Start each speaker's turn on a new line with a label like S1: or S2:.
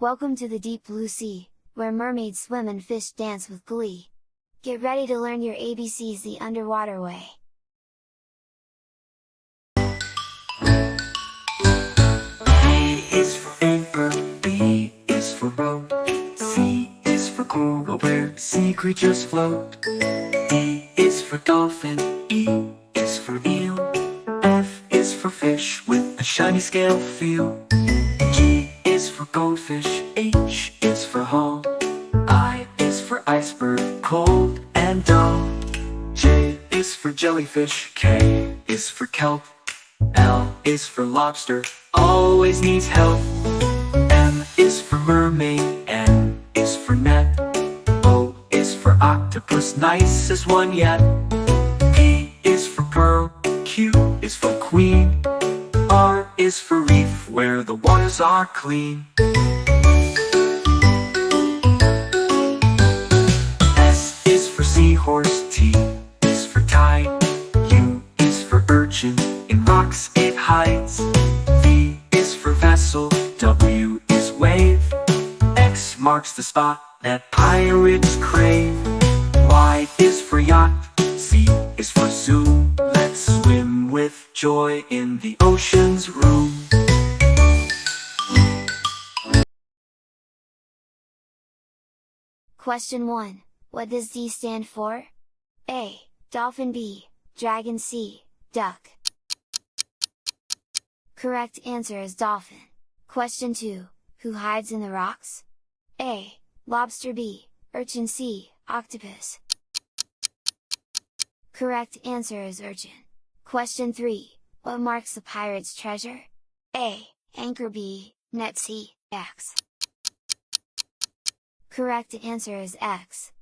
S1: Welcome to the deep blue sea, where mermaids swim and fish dance with glee. Get ready to learn your ABCs the underwater way.
S2: A is for anchor, B is for boat, C is for coral where sea creatures float. D is for dolphin, E is for eel, F is for fish with a shiny scale feel. G is for goldfish, H is for hull, I is for iceberg, cold and dull. J is for jellyfish, K is for kelp, L is for lobster, always needs help. M is for mermaid, N is for net, O is for octopus, nicest one yet. P is for pearl, Q is for queen, R is for reef, where the waters are clean. S is for seahorse, T is for tide, U is for urchin, in rocks it hides. V is for vessel, W is wave, X marks the spot that pirates crave. Y is for yacht, Z is for zoo, let's swim with joy in the ocean's room.
S1: Question 1. What does D stand for? A. Dolphin, B. Dragon, C. Duck. Correct answer is dolphin. Question 2. Who hides in the rocks? A. Lobster, B. Urchin, C. Octopus. Correct answer is urchin. Question 3. What marks the pirate's treasure? A. Anchor, B. Net, C. X. Correct answer is X.